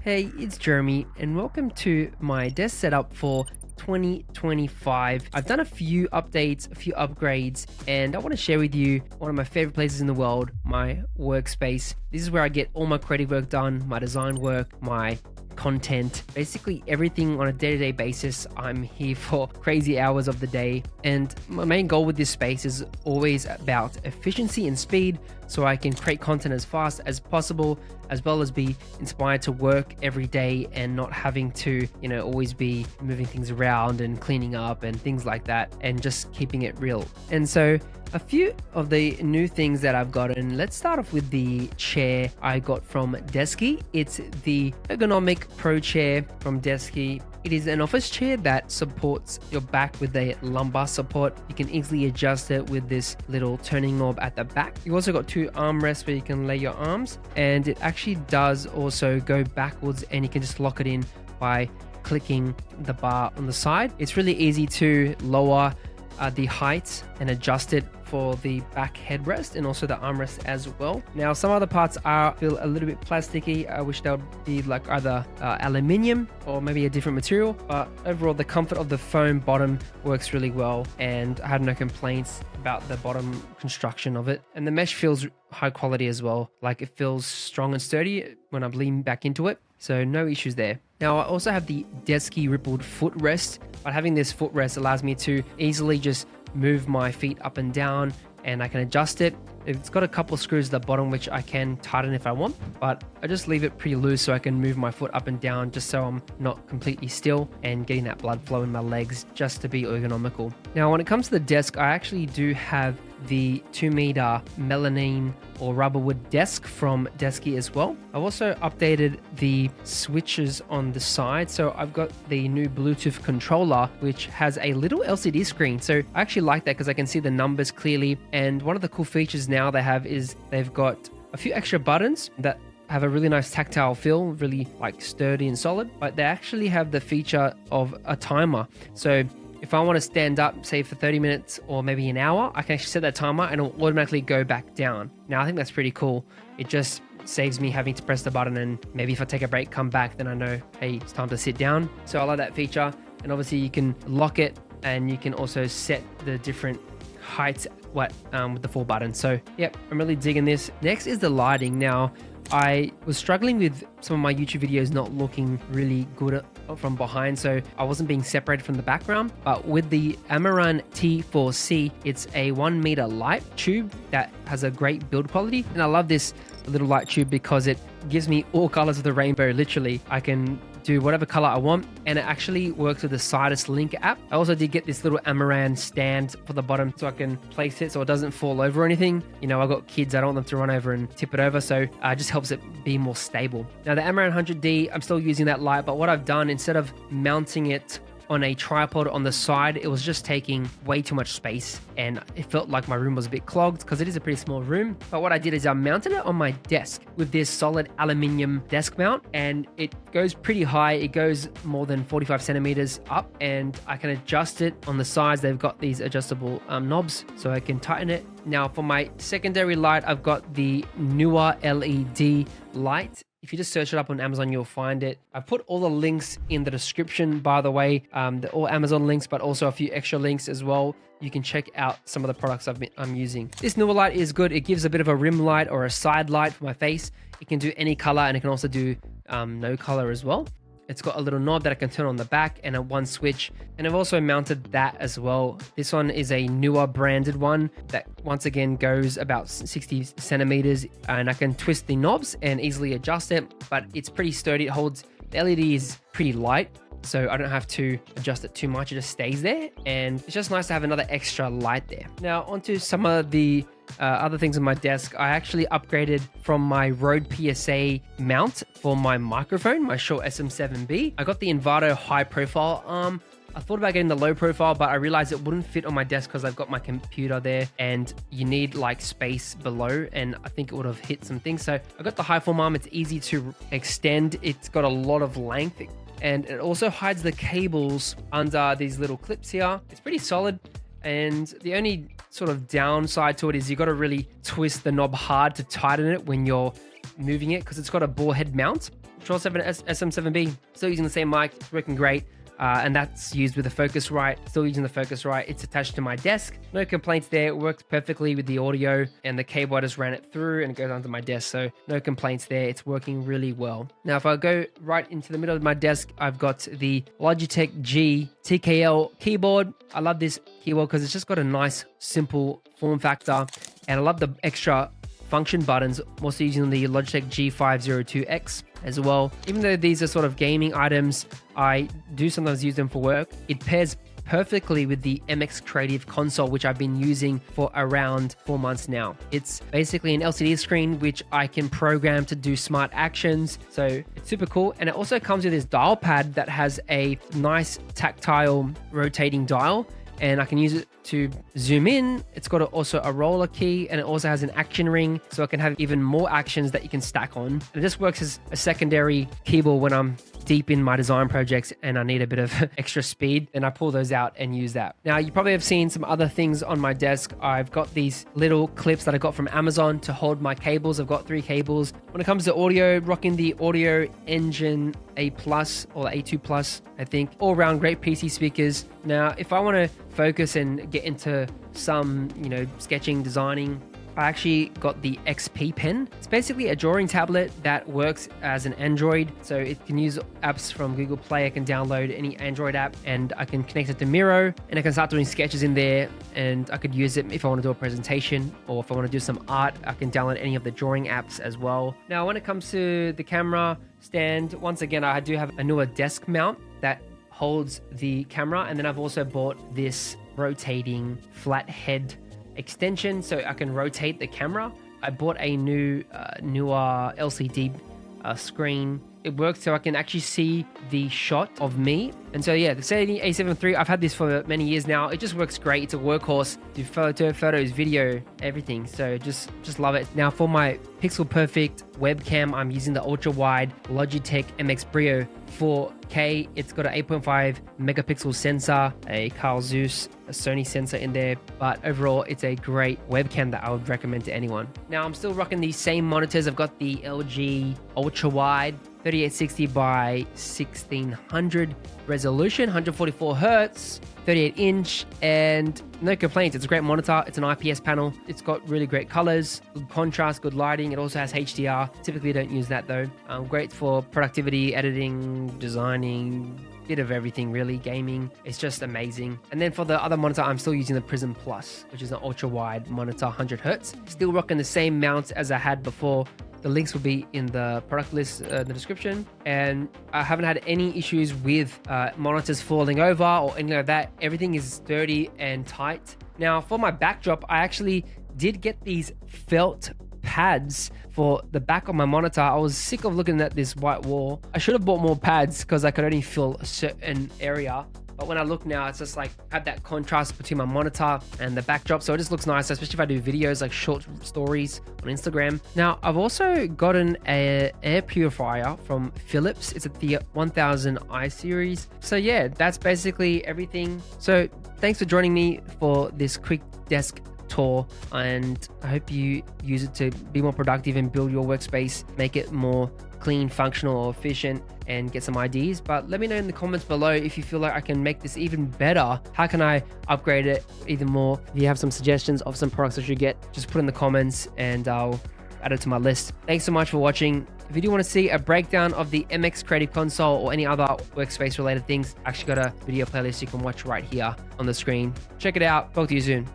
Hey, it's Jeremy and welcome to my desk setup for 2025. I've done a few updates, a few upgrades, and I want to share with you one of my favorite places in the world, my workspace. This is where I get all my creative work done, my design work, my content, basically everything on a day-to-day basis. I'm here for crazy hours of the day, and my main goal with this space is always about efficiency and speed, so I can create content as fast as possible, as well as be inspired to work every day and not having to, always be moving things around and cleaning up and things like that, and just keeping it real. And so a few of the new things that I've gotten. Let's start off with the chair I got from Desky. It's the ergonomic pro chair from Desky. It is an office chair that supports your back with a lumbar support. You can easily adjust it with this little turning knob at the back. You also got two armrests where you can lay your arms, and it actually does also go backwards, and you can just lock it in by clicking the bar on the side. It's really easy to lower the height and adjust it for the back headrest and also the armrest as well. Now, some other parts feel a little bit plasticky. I wish they would be like either aluminium or maybe a different material, but overall the comfort of the foam bottom works really well, and I had no complaints about the bottom construction of it. And the mesh feels high quality as well. Like, it feels strong and sturdy when I'm leaning back into it, so no issues there. Now, I also have the Desky rippled footrest, but having this footrest allows me to easily just move my feet up and down, and I can adjust it. It's got a couple of screws at the bottom which I can tighten if I want, but I just leave it pretty loose so I can move my foot up and down just so I'm not completely still and getting that blood flow in my legs, just to be ergonomical. Now, when it comes to the desk, I actually do have the 2-meter melamine or rubberwood desk from Desky as well. I've also updated the switches on the side. So I've got the new Bluetooth controller, which has a little LCD screen. So I actually like that because I can see the numbers clearly. And one of the cool features now they have is they've got a few extra buttons that have a really nice tactile feel, really like sturdy and solid, but they actually have the feature of a timer. So if I want to stand up, say for 30 minutes or maybe an hour, I can actually set that timer and it'll automatically go back down. Now, I think that's pretty cool. It just saves me having to press the button, and maybe if I take a break, come back, then I know, hey, it's time to sit down. So I like that feature. And obviously you can lock it, and you can also set the different heights with the 4 buttons. So yep, I'm really digging this. Next is the lighting. Now, I was struggling with some of my YouTube videos not looking really good from behind, so I wasn't being separated from the background. But with the Amaran T4C, it's a 1-meter light tube that has a great build quality. And I love this little light tube because it gives me all colors of the rainbow. Literally, I can do whatever color I want, and it actually works with the Sidus Link app. I also did get this little Amaran stand for the bottom so I can place it so it doesn't fall over or anything. I've got kids, I don't want them to run over and tip it over, so it just helps it be more stable. Now, the Amaran 100D, I'm still using that light, but what I've done, instead of mounting it on a tripod on the side, it was just taking way too much space, and it felt like my room was a bit clogged because it is a pretty small room. But what I did is I mounted it on my desk with this solid aluminium desk mount, and it goes pretty high. It goes more than 45 centimeters up, and I can adjust it on the sides. They've got these adjustable knobs so I can tighten it. Now, for my secondary light, I've got the Mura LED light. If you just search it up on Amazon, you'll find it. I've put all the links in the description, by the way. They're all Amazon links, but also a few extra links as well. You can check out some of the products I'm using. This Mura light is good. It gives a bit of a rim light or a side light for my face. It can do any color, and it can also do no color as well. It's got a little knob that I can turn on the back and a one switch. And I've also mounted that as well. This one is a newer branded one that once again goes about 60 centimeters, and I can twist the knobs and easily adjust it, but it's pretty sturdy. It holds, the LED is pretty light, so I don't have to adjust it too much. It just stays there, and it's just nice to have another extra light there. Now, onto some of the other things on my desk. I actually upgraded from my Rode PSA mount for my microphone, my Shure SM7B. I got the Envato high profile arm. I thought about getting the low profile, but I realized it wouldn't fit on my desk because I've got my computer there, and you need like space below, and I think it would have hit some things. So I got the high form arm. It's easy to extend. It's got a lot of length, and it also hides the cables under these little clips here. It's pretty solid. And the only sort of downside to it is you got to really twist the knob hard to tighten it when you're moving it, because it's got a ball head mount. Control 7 SM7B. Still using the same mic. It's working great. And that's used with the Focusrite. Still using the Focusrite. It's attached to my desk. No complaints there. It works perfectly with the audio, and the cable, I just ran it through and it goes onto my desk. So no complaints there. It's working really well. Now, if I go right into the middle of my desk, I've got the Logitech G TKL keyboard. I love this keyboard because it's just got a nice, simple form factor. And I love the extra function buttons. I'm also using the Logitech G502X as well. Even though these are sort of gaming items, I do sometimes use them for work. It pairs perfectly with the MX Creative console, which I've been using for around 4 months now. It's basically an LCD screen which I can program to do smart actions, so it's super cool. And it also comes with this dial pad that has a nice tactile rotating dial, and I can use it to zoom in. It's got also a roller key, and it also has an action ring, so I can have even more actions that you can stack on. And it just works as a secondary keyboard when I'm deep in my design projects and I need a bit of extra speed, and I pull those out and use that. Now, you probably have seen some other things on my desk. I've got these little clips that I got from Amazon to hold my cables. I've got 3 cables. When it comes to audio, rocking the Audio Engine A+ or A2+, I think. All around great PC speakers. Now, if I want to focus and get into some, sketching, designing, I actually got the XP pen. It's basically a drawing tablet that works as an Android. So it can use apps from Google Play. I can download any Android app and I can connect it to Mura, and I can start doing sketches in there, and I could use it if I want to do a presentation, or if I want to do some art, I can download any of the drawing apps as well. Now, when it comes to the camera stand, once again, I do have a newer desk mount that holds the camera, and then I've also bought this rotating flat head extension so I can rotate the camera. I bought a newer LCD screen. It works so I can actually see the shot of me. And so yeah, the Sony A7 III, I've had this for many years now. It just works great. It's a workhorse. Do photos, video, everything. So just love it. Now, for my pixel perfect webcam, I'm using the ultra wide Logitech MX Brio 4K. It's got an 8.5 megapixel sensor, a Carl Zeiss, a Sony sensor in there, but overall it's a great webcam that I would recommend to anyone. Now, I'm still rocking these same monitors. I've got the LG ultra wide 3860 by 1600 resolution, 144 hertz, 38 inch, and no complaints. It's a great monitor. It's an IPS panel. It's got really great colors, good contrast, good lighting. It also has HDR. Typically don't use that though. Great for productivity, editing, designing, bit of everything really, gaming. It's just amazing. And then for the other monitor, I'm still using the Prism Plus, which is an ultra wide monitor, 100 hertz. Still rocking the same mounts as I had before. The links will be in the product list in the description. And I haven't had any issues with monitors falling over or anything like that. Everything is sturdy and tight. Now, for my backdrop, I actually did get these felt pads for the back of my monitor. I was sick of looking at this white wall. I should have bought more pads because I could only fill a certain area. But when I look now, it's just like have that contrast between my monitor and the backdrop. So it just looks nice, especially if I do videos like short stories on Instagram. Now, I've also gotten an air purifier from Philips. It's the 1000i series. So yeah, that's basically everything. So thanks for joining me for this quick desk tour, and I hope you use it to be more productive and build your workspace, make it more clean, functional, or efficient, and get some ideas. But let me know in the comments below if you feel like I can make this even better. How can I upgrade it even more? If you have some suggestions of some products I should get, just put in the comments and I'll add it to my list. Thanks so much for watching. If you do want to see a breakdown of the MX Creative Console or any other workspace related things, I actually got a video playlist you can watch right here on the screen. Check it out. Talk to you soon.